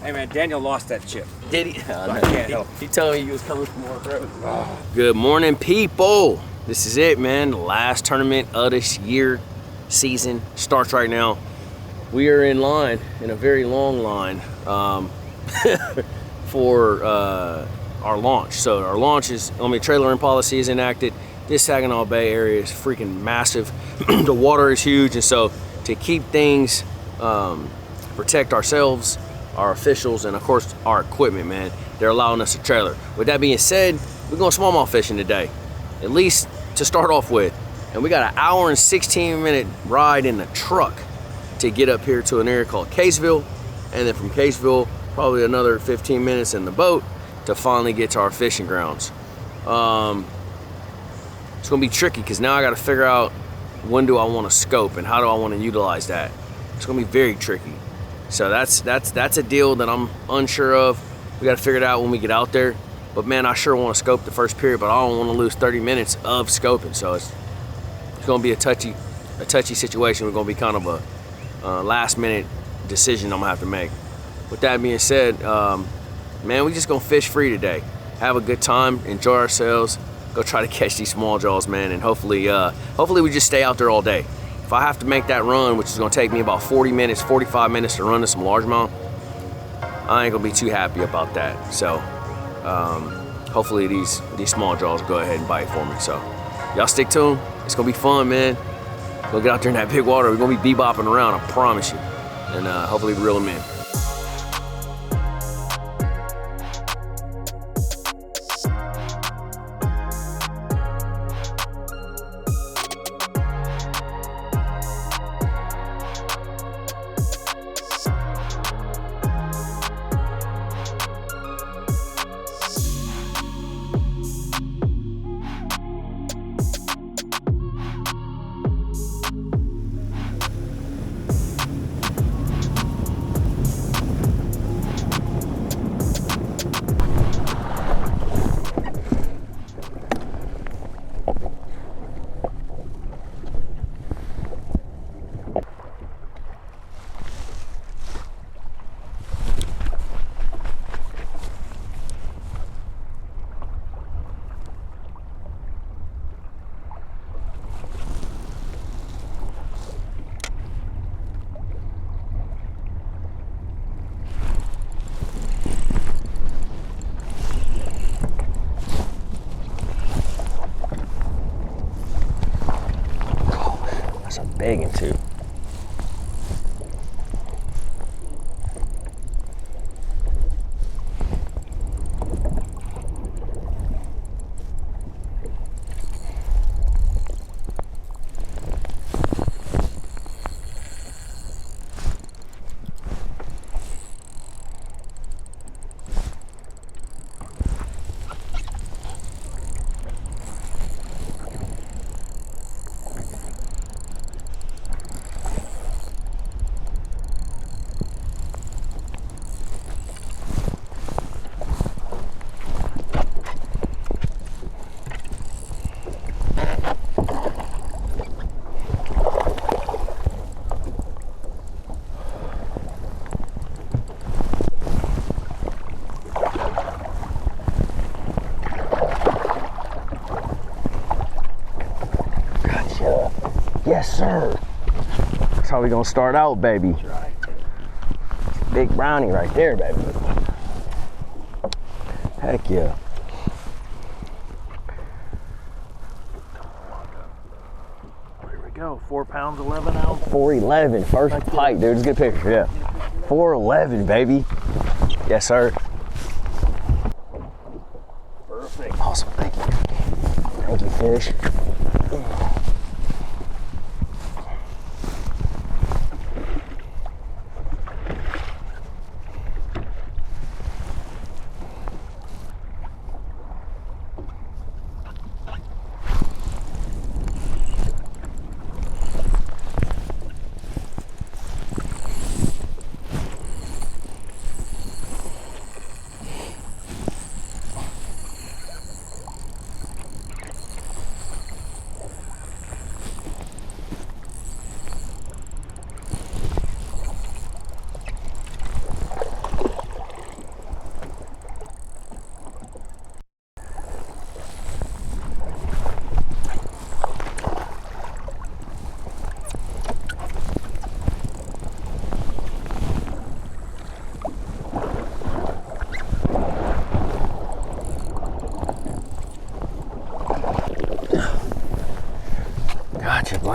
Hey man, Daniel lost that chip. Did he? I can't help. He told me he was coming for more throws. Good morning, people. This is it, man. The last tournament of this year. Season starts right now. We are in line, in a very long line, for our launch. So our launch is, trailer in policy is enacted. This Saginaw Bay area is freaking massive. The water is huge, and so to keep things, protect ourselves, our officials, and of course our equipment, man, they're allowing us a trailer. With that being said, we're going smallmouth fishing today, at least to start off with. And we got an hour and 16-minute ride in the truck to get up here to an area called Caseville, and then from Caseville, probably another 15 minutes in the boat to finally get to our fishing grounds. It's gonna be tricky because now I gotta figure out when do I want to scope and how do I want to utilize that. It's gonna be very tricky. So that's a deal that I'm unsure of. We gotta figure it out when we get out there. But man, I sure want to scope the first period, but I don't want to lose 30 minutes of scoping. So it's gonna be a touchy situation. We're gonna be kind of a last minute decision I'm gonna have to make. With that being said, man, we just gonna fish free today. Have a good time, enjoy ourselves, go try to catch these small jaws, man, and hopefully we just stay out there all day. If I have to make that run, which is gonna take me about 40 minutes, 45 minutes to run to some largemouth, I ain't gonna be too happy about that. So hopefully these small jaws go ahead and bite for me. So y'all stick to them. It's gonna be fun, man. We'll get out there in that big water. We're gonna be bebopping around, I promise you. And hopefully reel them in. Begging to. Yes, sir. That's how we gonna start out, baby. That's right. Big brownie right there, baby. Heck yeah. Here we go. 4 pounds, 11 ounce. 411, first pike, dude. It's a good picture, yeah. 411, baby. Yes, sir. Perfect. Awesome, thank you. Thank you, fish.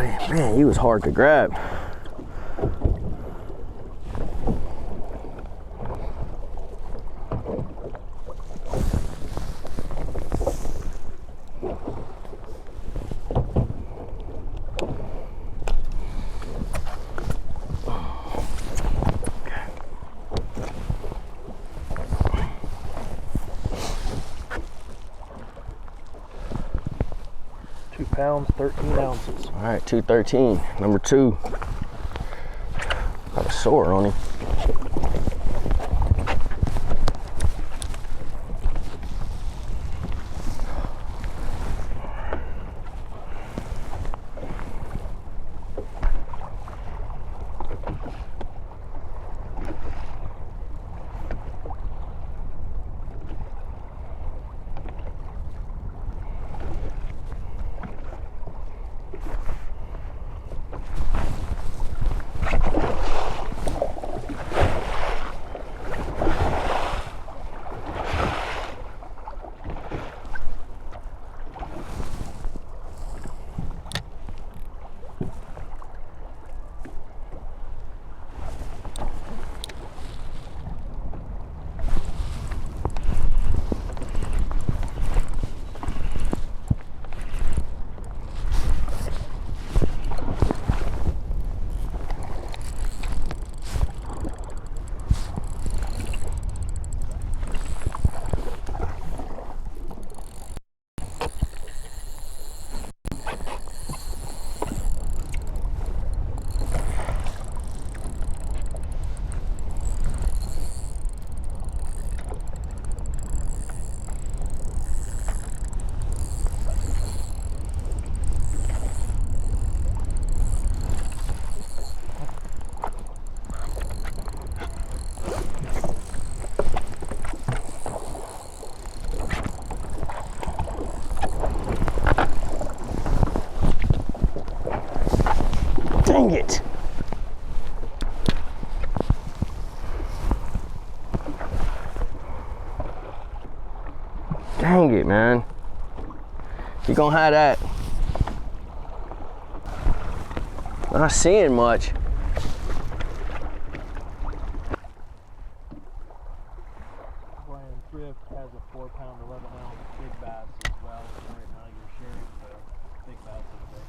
buddy. Man, he was hard to grab. Pounds, 13 ounces. All right, 213, number 2. Got a sore on him. Dang it. Dang it, man. You gonna have that. Not seeing much. Brian Thrift has a 4-pound, 11-ounce big bass as well. So right now you're sharing the big bass of the day.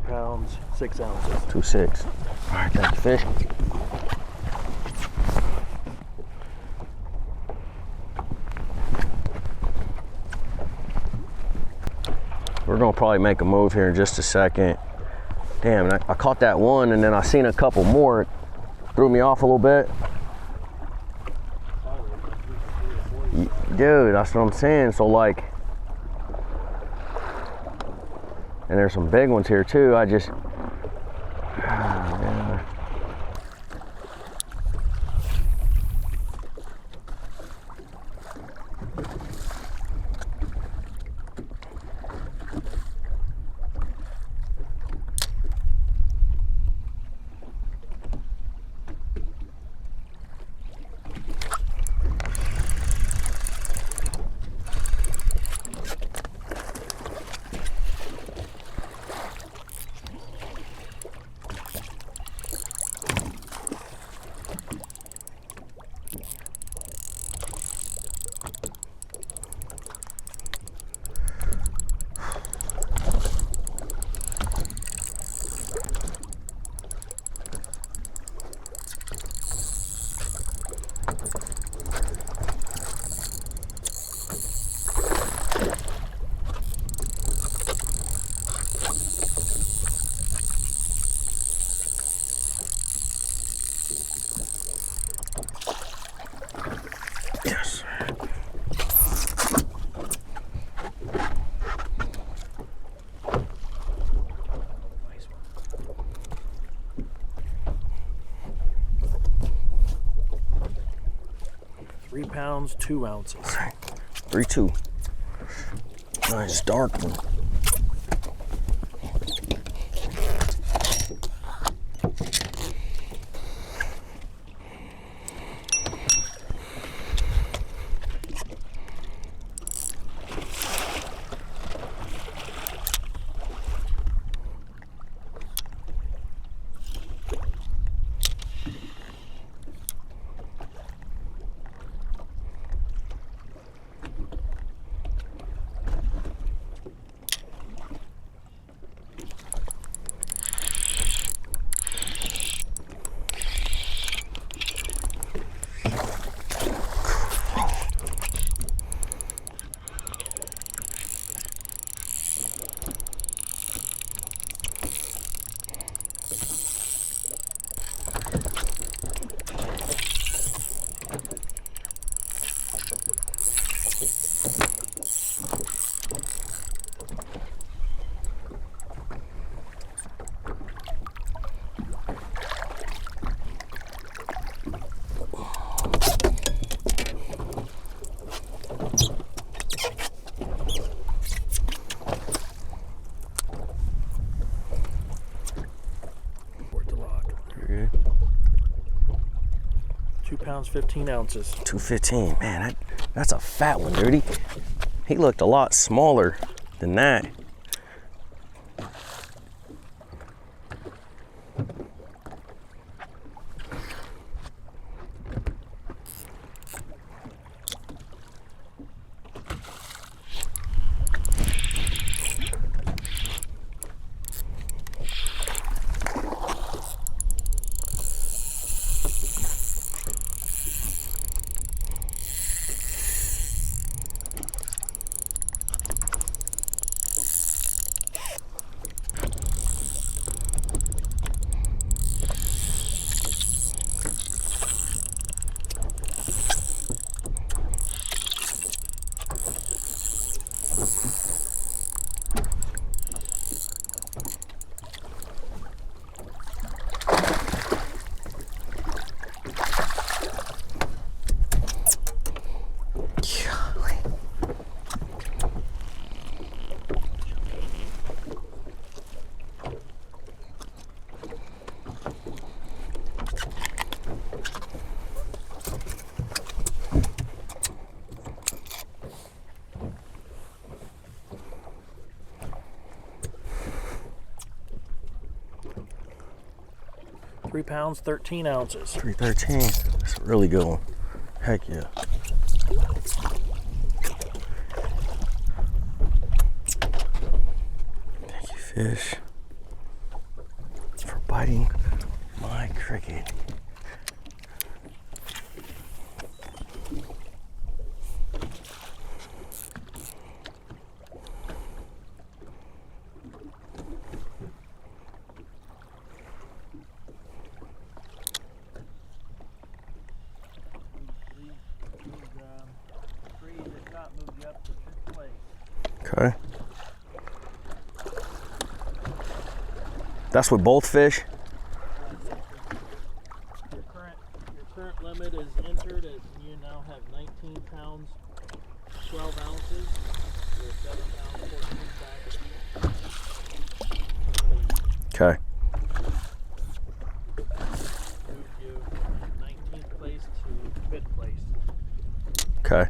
Pounds, 6 ounces. 2.6. All right, got the fish. We're gonna probably make a move here in just a second. Damn, I caught that one and then I seen a couple more. It threw me off a little bit. Dude, that's what I'm saying. So like, and there's some big ones here too. I just, yeah. Yes. Nice one. 3 pounds, 2 ounces. 3-2. Nice dark one. Okay. 2 pounds, 15 ounces. 215. Man, that's a fat one, dude. He looked a lot smaller than that. Three pounds, 13 ounces. 313. That's a really good one. Heck yeah. Thank you, fish, for biting my cricket. Okay. That's with both fish? Your current limit is entered as you now have 19 pounds, 12 ounces. You're 7 pounds, 14 back. Okay. Moved you from 19th place to 5th place. Okay.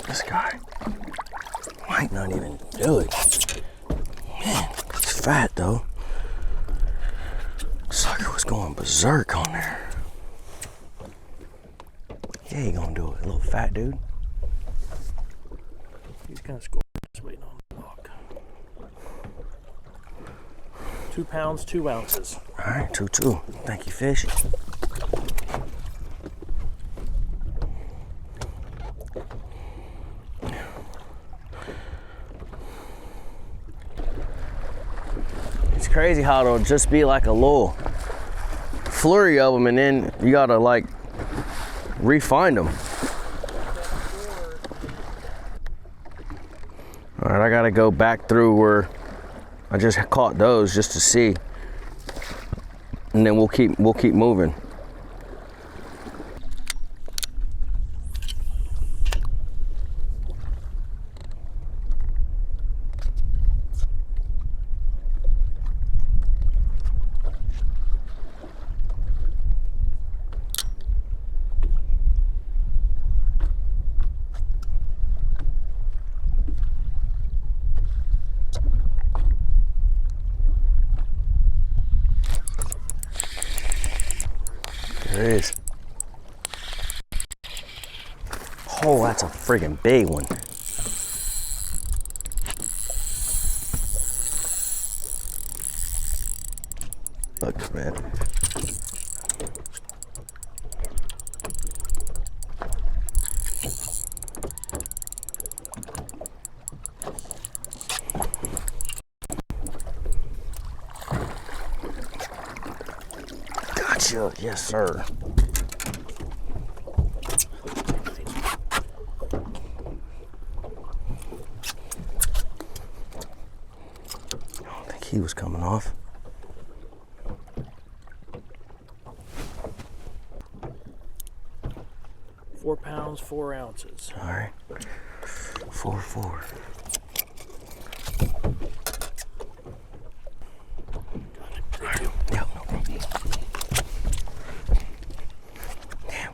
This guy might not even do it. Man, he's fat though. Sucker was going berserk on there. Yeah, he gonna do it, little fat dude. He's gonna score. Just waiting on the block. 2 pounds, 2 ounces. All right, 2-2. Thank you, fish. It's crazy how it'll just be like a little flurry of them, and then you gotta like re-find them. All right, I gotta go back through where I just caught those just to see, and then we'll keep moving. There it is. Oh, that's a friggin' big one. Look, man. Gotcha. Yes, sir. He was coming off. Four pounds, 4 ounces. All right. 4-4. Thank you. Yep, no problem. Damn.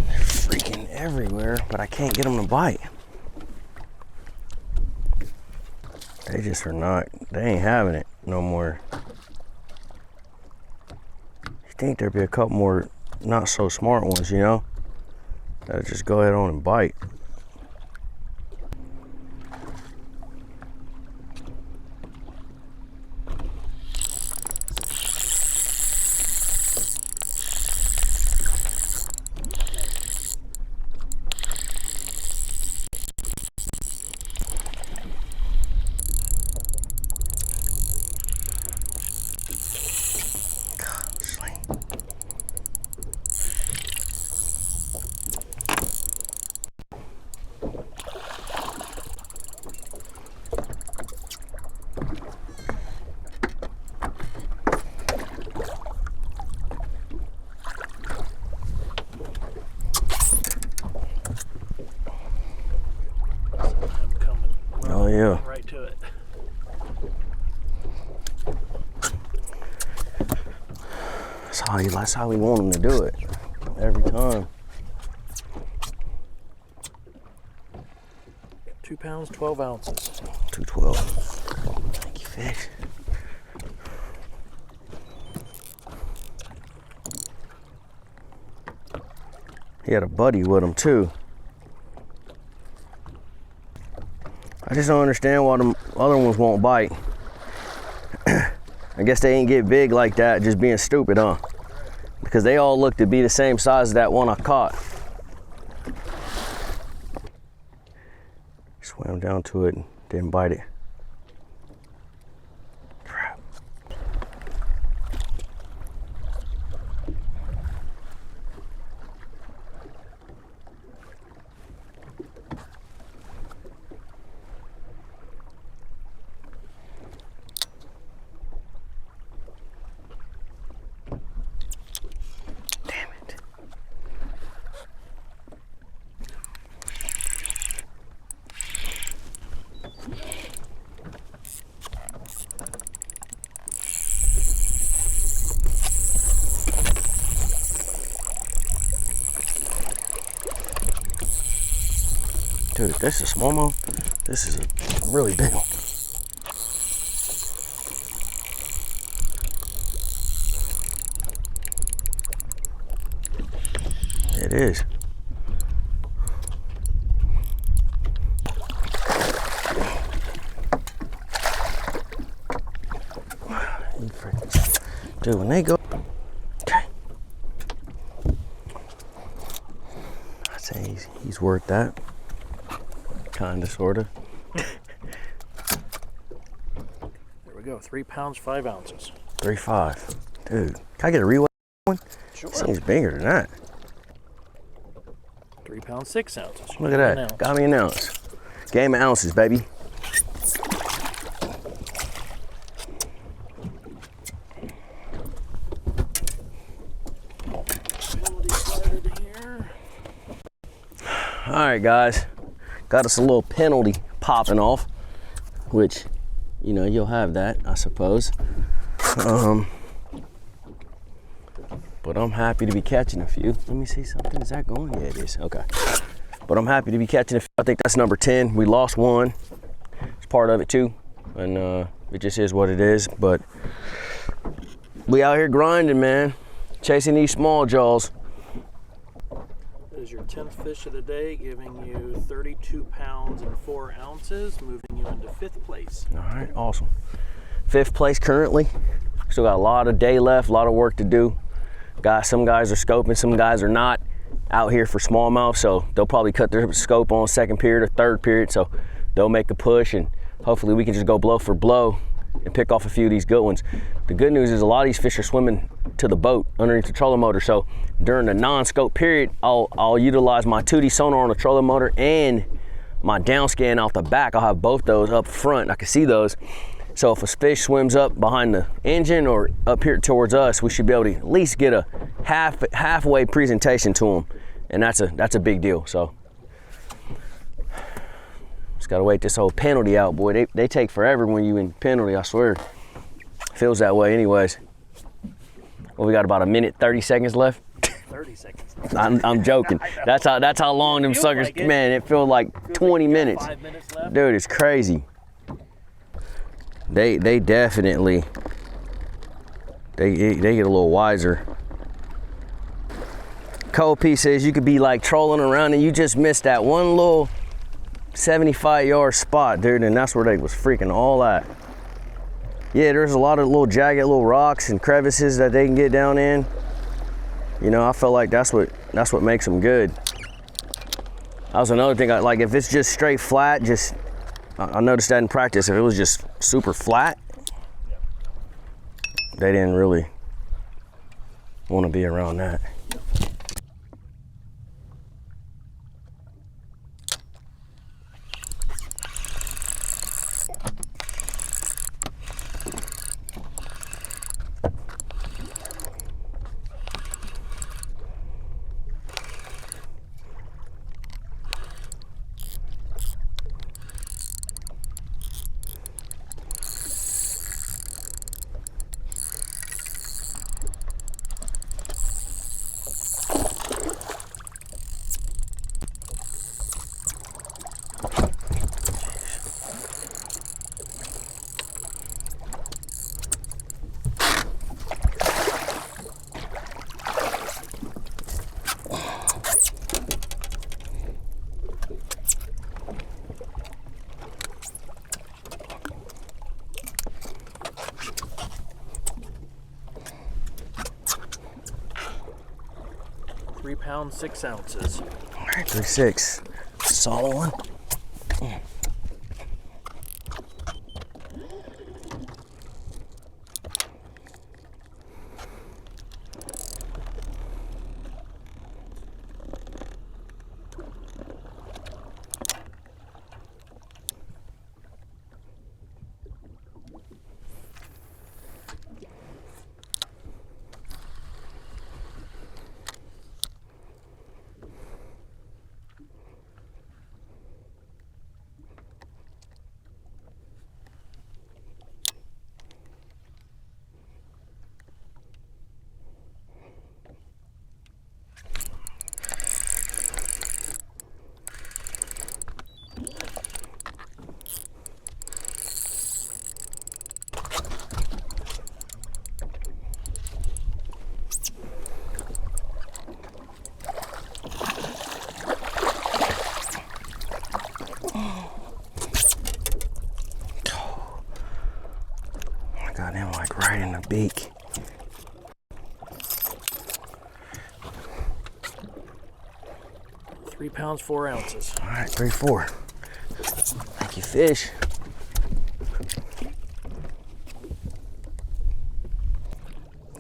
They're freaking everywhere, but I can't get them to bite. They just are not, they ain't having it no more. You think there'd be a couple more not so smart ones, you know? That'll just go ahead on and bite. Oh yeah. Right to it. That's how we want them to do it. Every time. 2 pounds, 12 ounces. 212. Thank you, fish. He had a buddy with him too. I just don't understand why the other ones won't bite. I guess they ain't get big like that, just being stupid, huh? Because they all look to be the same size as that one I caught. Swam down to it and didn't bite it. Crap. Dude, this is a smallmouth. This is a really big one. it is. Dude, when they go, okay. I'd say he's worth that. Kinda, sorta. There we go. 3 pounds, 5 ounces. 3.5. Dude, can I get a reweigh one? Sure. Seems bigger than that. 3 pounds, 6 ounces. Look at that. Got me an ounce. Game of ounces, baby. All right, guys. Got us a little penalty popping off, which, you know, you'll have that, I suppose. But I'm happy to be catching a few. Let me see something. Is that going? Yeah, it is. Okay. But I'm happy to be catching a few. I think that's number 10. We lost one. It's part of it too. And it just is what it is. But we out here grinding, man. Chasing these small jaws. That is your 10th fish of the day, giving you 32 pounds and 4 ounces, moving you into 5th place. All right, awesome. 5th place currently. Still got a lot of day left, a lot of work to do. Some guys are scoping, some guys are not out here for smallmouth, so they'll probably cut their scope on 2nd period or 3rd period, so they'll make a push, and hopefully we can just go blow for blow and pick off a few of these good ones. The good news is a lot of these fish are swimming to the boat underneath the trolling motor, so during the non-scope period, I'll utilize my 2D sonar on the trolling motor and my down scan out the back. I'll have both those up front. I can see those. So if a fish swims up behind the engine or up here towards us, we should be able to at least get a halfway presentation to them, and that's a big deal. So just gotta wait this whole penalty out, boy. They take forever when you in penalty, I swear. Feels that way anyways. Well, we got about 1:30 left. 30 seconds. I'm joking. That's how long them suckers, like it. man, it feels like 20 minutes. 5 minutes left. Dude, it's crazy. They definitely, they get a little wiser. Cold P says you could be like trolling around and you just missed that one little 75-yard spot, dude, and that's where they was freaking all at. Yeah, there's a lot of little jagged little rocks and crevices that they can get down in. You know, I feel like that's what makes them good. That was another thing, like if it's just straight flat, I noticed that in practice, if it was just super flat, they didn't really want to be around that. £3 6 ounces. All right, 3.6. Solid one. beak. 3 pounds, 4 ounces. All right, 3, 4. Thank you, fish.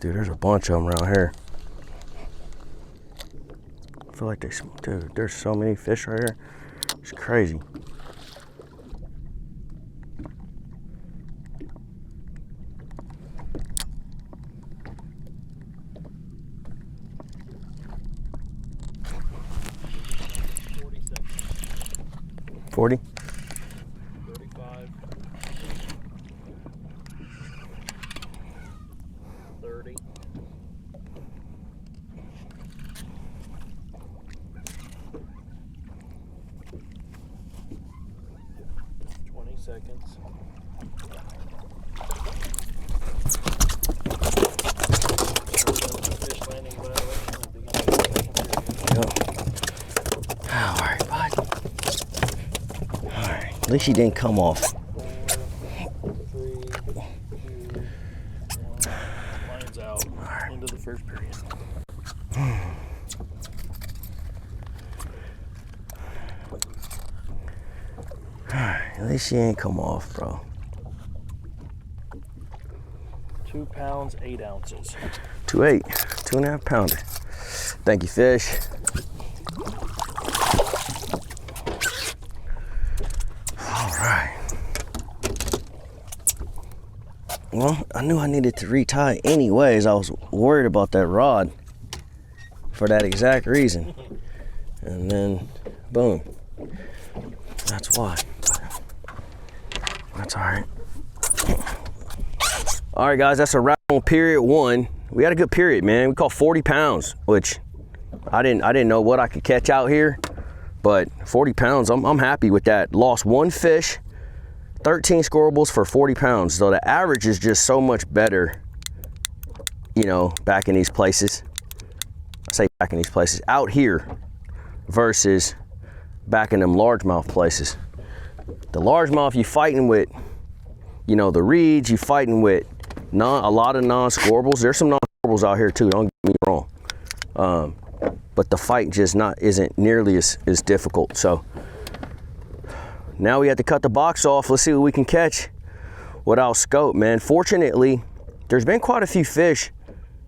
Dude, there's a bunch of them around here. I feel like dude, there's so many fish right here. It's crazy. Seconds. 40? 35. 30. 20 seconds. Fish landing violation at the beginning of the second period. Yep. All right, bud. All right. At least he didn't come off. 4, 3, 2, 1. Lines out. Into the first period. At least he ain't come off, bro. 2 pounds, 8 ounces. 2.8, 2.5 pounder. Thank you, fish. All right. Well, I knew I needed to retie anyways. I was worried about that rod for that exact reason. And then, boom. That's why. That's all right. All right, guys, that's a wrap on period 1. We had a good period, man. We caught 40 pounds, which I didn't know what I could catch out here, but 40 pounds, I'm happy with that. Lost 1 fish, 13 scorables for 40 pounds. So the average is just so much better, you know, back in these places. I say back in these places, out here versus back in them largemouth places. The largemouth, you fighting with, you know, the reeds, you fighting with a lot of non-scorables. There's some non-scorables out here too, don't get me wrong. But the fight just isn't nearly as difficult. So now we have to cut the box off. Let's see what we can catch without scope, man. Fortunately, there's been quite a few fish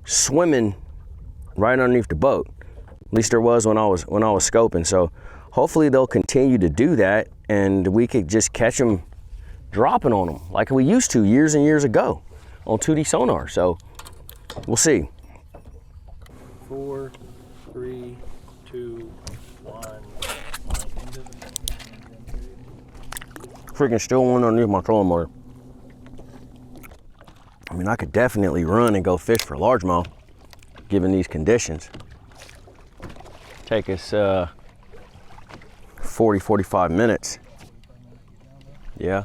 swimming right underneath the boat. At least there was when I was scoping. So hopefully they'll continue to do that, and we could just catch them dropping on them like we used to years and years ago on 2D sonar. So we'll see. 4, 3, 2, 1. Into the Freaking still one underneath my trolling motor. I mean, I could definitely run and go fish for largemouth given these conditions. Take us 40-45 minutes. Yeah.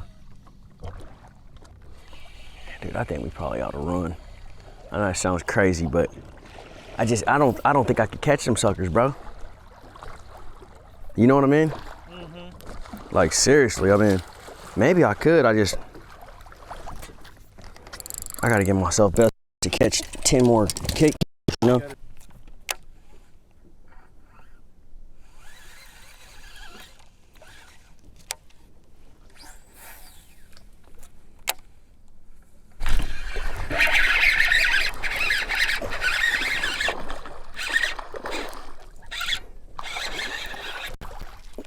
Dude, I think we probably ought to run. I know that sounds crazy, but I don't think I could catch them suckers, bro. You know what I mean? Mm-hmm. Like, seriously, I mean, maybe I could. I gotta give myself best to catch 10 more kicks, you know?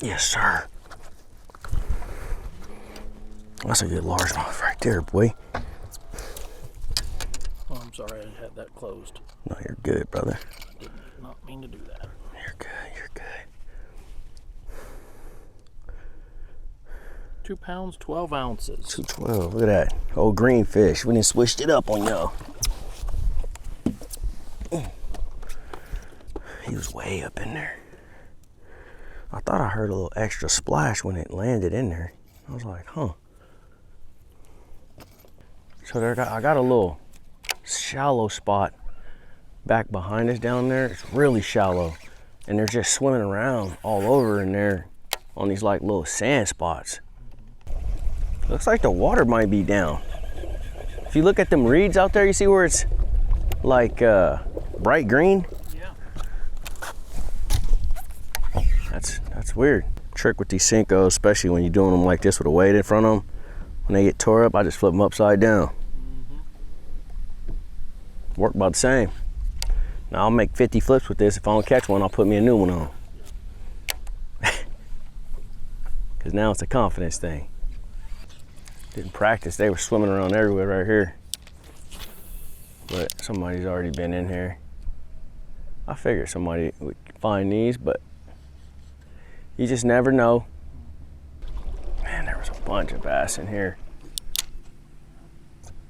Yes, sir. That's a good largemouth right there, boy. Oh, I'm sorry, I had that closed. No, you're good, brother. I did not mean to do that. You're good, you're good. 2 pounds, 12 ounces. 212, look at that. Old green fish. We done switched it up on y'all. He was way up in there. I thought I heard a little extra splash when it landed in there. I was like, huh. So I got a little shallow spot back behind us down there. It's really shallow. And they're just swimming around all over in there on these like little sand spots. Looks like the water might be down. If you look at them reeds out there, you see where it's like bright green? Yeah. That's weird. Trick with these Senkos, especially when you're doing them like this with a weight in front of them. When they get tore up, I just flip them upside down. Work about the same. Now I'll make 50 flips with this. If I don't catch one, I'll put me a new one on. Because now it's a confidence thing. Didn't practice, they were swimming around everywhere right here. But somebody's already been in here. I figured somebody would find these, but you just never know. Man, there was a bunch of bass in here.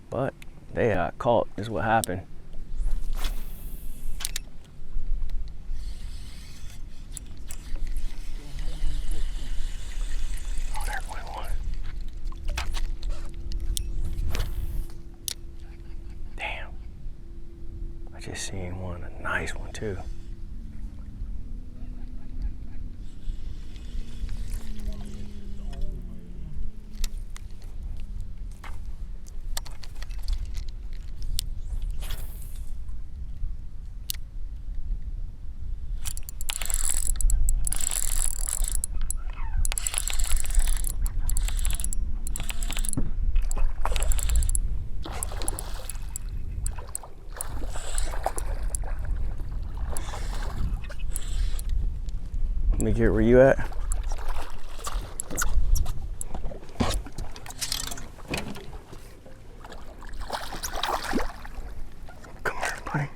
But they got caught, is what happened. Oh, there went one. Damn. I just seen one, a nice one too. Let me get where you at. Come here, buddy.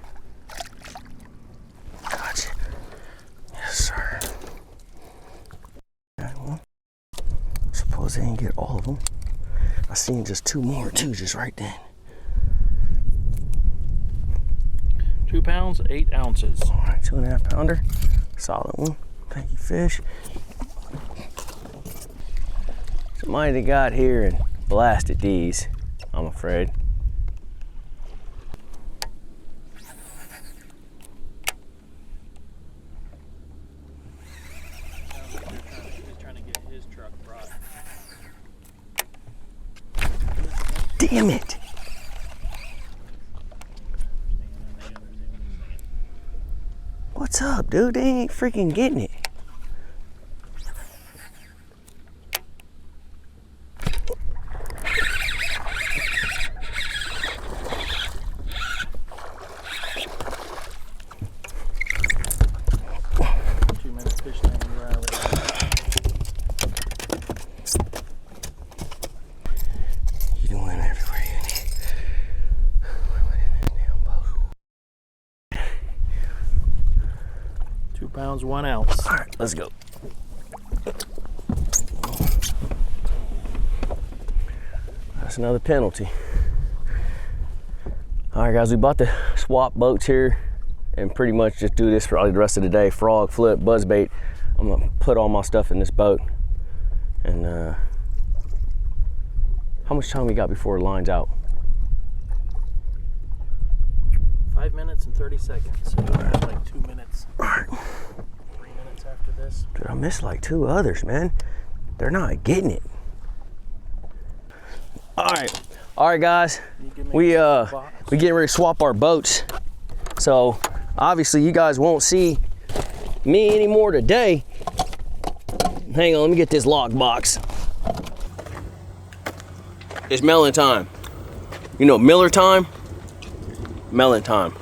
Gotcha. Yes, sir. Well, suppose they didn't get all of them. I seen just 2 more too, just right then. 2 pounds, 8 ounces. All right, 2.5 pounder. Solid one. Thank you, fish. Somebody that got here and blasted these, I'm afraid. They're trying to get his truck brought. Damn it! What's up, dude? They ain't freaking getting it. You went everywhere you need. Pounds, 1 ounce. All right, let's go. That's another penalty. All right, guys, we about to swap boats here and pretty much just do this for all the rest of the day. Frog, flip, buzzbait. I'm gonna put all my stuff in this boat. And how much time we got before the line's out? 5 minutes and 30 seconds. So you'll have like 2 minutes. 3 minutes after this. Dude, I missed like 2 others, man. They're not getting it. All right, guys. We getting ready to swap our boats. So obviously you guys won't see me anymore today. Hang on, let me get this lock box. It's melon time. You know Miller time? Melon time.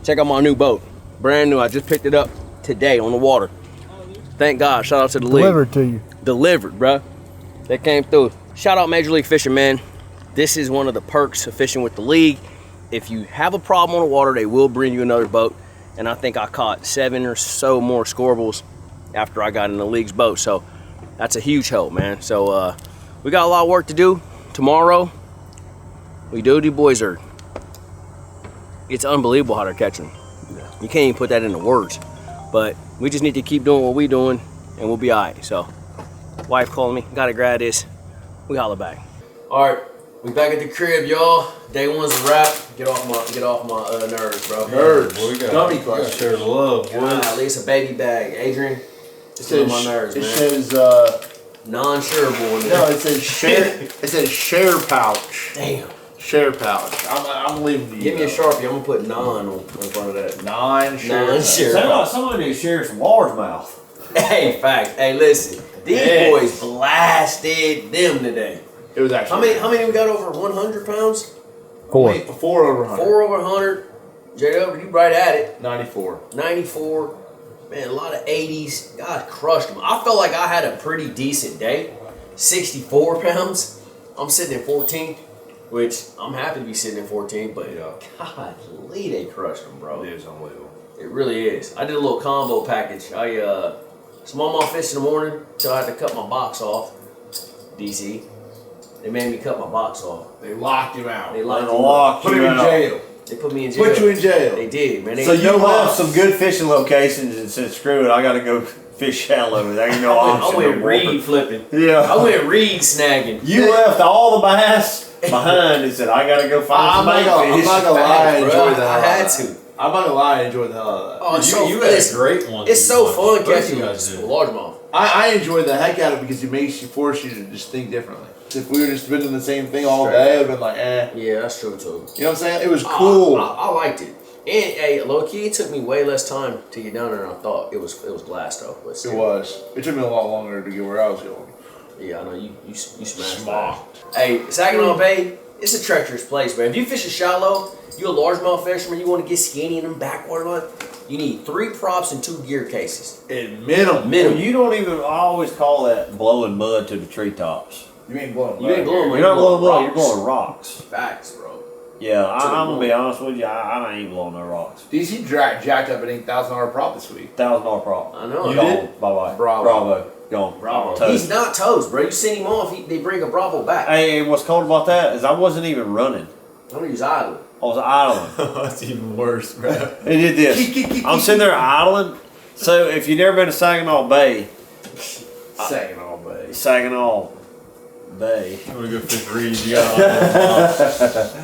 Check out my new boat. Brand new, I just picked it up today on the water. Thank God, shout out to the league. Delivered to you. Delivered, bruh. They came through. Shout out Major League Fishing, man. This is one of the perks of fishing with the league. If you have a problem on the water, they will bring you another boat. And I think I caught 7 or so more scorables after I got in the league's boat. So that's a huge help, man. So we got a lot of work to do. Tomorrow, we do the boiser. It's unbelievable how they're catching. You can't even put that into words. But we just need to keep doing what we're doing and we'll be all right. So, wife calling me, gotta grab this. We holla back. All right, we back at the crib, y'all. Day one's a wrap. Get off my nerves, bro. Nerves. Boy, we Gummy gotta share the love, boy. At least a baby bag. Adrian, it's on my nerves, man. It says, non-shareable. no, it says share. It says share pouch. Damn. Share pouch. I'm leaving to you. Give me a Sharpie. I'm gonna put 9 on front of that. 9 share pouch. Share Sound like pouch. somebody needs to share some largemouth. Hey, fact. Hey, listen. These boys blasted them today. It was actually. How many we got over 100 pounds? 4 over 100. 4 over 100. J-Dub, you right at it. 94. 94. Man, a lot of 80s. God crushed them. I felt like I had a pretty decent day. 64 pounds. I'm sitting at 14th, which I'm happy to be sitting at 14th, but golly, they crushed them, bro. It is unbelievable. It really is. I did a little combo package. I smallmouth fish in the morning till I had to cut my box off. DC. They made me cut my box off. They locked him out. They locked Put him in jail. They put me in jail. Put you in jail. They did, man. So you left some good fishing locations and said, "Screw it, I got to go fish shallow." There ain't no option. I went no more. reed flipping. Yeah. I went reed snagging. You left all the bass behind and said, "I got to go find some bait I'm not gonna lie, I enjoyed that. I had to. I'm not gonna lie, I enjoyed the hell out of that. Oh, it's so You fun. had a great one. It's so fun Both catching you guys did. largemouth. I enjoyed the heck out of it because it makes you force you to just think differently. If we were just been doing the same thing all day, I'd have been like, eh. Yeah, that's true too. You know what I'm saying? It was cool. I liked it. And hey, low key, it took me way less time to get down there than I thought. It was glass though. But It still. was. It took me a lot longer to get where I was going. Yeah, I know you smashed that. Hey, Saginaw Bay, it's a treacherous place, man. If you fish a shallow, you a largemouth fisherman, you want to get skinny in them backwater line, you need 3 props and 2 gear cases. At minimum. Well, you don't even. I always call that blowing mud to the treetops. You ain't blowing. You ain't blowing mud. You're not blowing mud. You're rocks. blowing rocks. Facts, bro. Yeah, I'm gonna be honest with you. I ain't blowing no rocks. DC jacked up an $8,000 prop this week. $1,000 problem. I know. You Gone. did? Bye bye. Bravo. Gone. Bravo. Toast. He's not toast, bro. You send him off, they bring a Bravo back. Hey, what's cold about that is I wasn't even running. I'm gonna use idling. I was idling. That's even worse, bro. It did this. I'm sitting there idling. So if you've never been to Saginaw Bay, Saginaw Bay. Saginaw Bay. I'm gonna go fish reeds. You got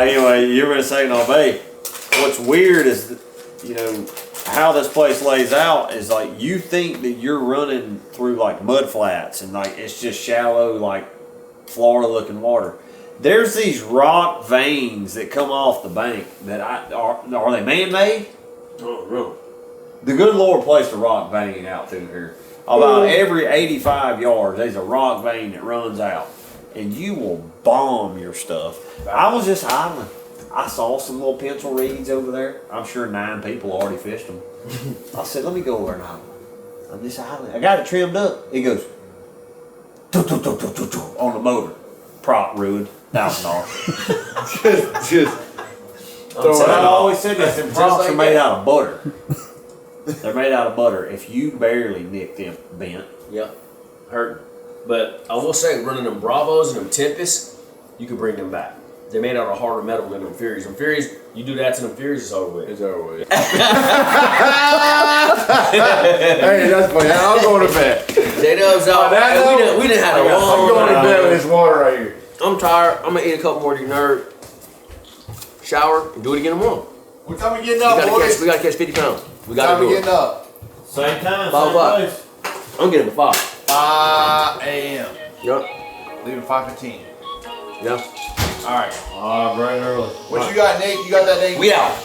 Anyway, you're in Saginaw Bay. What's weird is, how this place lays out is like you think that you're running through like mud flats and like it's just shallow, like Florida looking water. There's these rock veins that come off the bank that are they man-made? Oh, no. The good Lord placed a rock vein out through here. About every 85 yards, there's a rock vein that runs out. And you will bomb your stuff. I was just idling. I saw some little pencil reeds over there. I'm sure 9 people already fished them. I said, let me go over and idle. I'm just idling. I got it trimmed up. It goes on the motor. Prop ruined. $1,000. Just So I always said this, them props like are made that. out of butter. They're made out of butter. If you barely nick them bent. Yep. Hurt. But I will say, running them Bravos and them Tempests, you can bring them back. They're made out of harder metal than them Furies. Them Furies, you do that to them Furies, it's over with. It's over with. Hey, that's funny. I'm going to bed. J-Dub's out. We done had a long I'm going to night. bed with this water right here. I'm tired. I'm gonna eat a couple more nerd. Shower and do it again tomorrow. What time we getting up, boys? We gotta catch 50 pounds. We What gotta time we do getting it. up? Same time, 5 o'clock. same place. I'm getting at 5. 5 a.m. Yep. Leaving 5:15. Yep. All right. Bright and early. What you got, Nate? You got that, Nate? We out.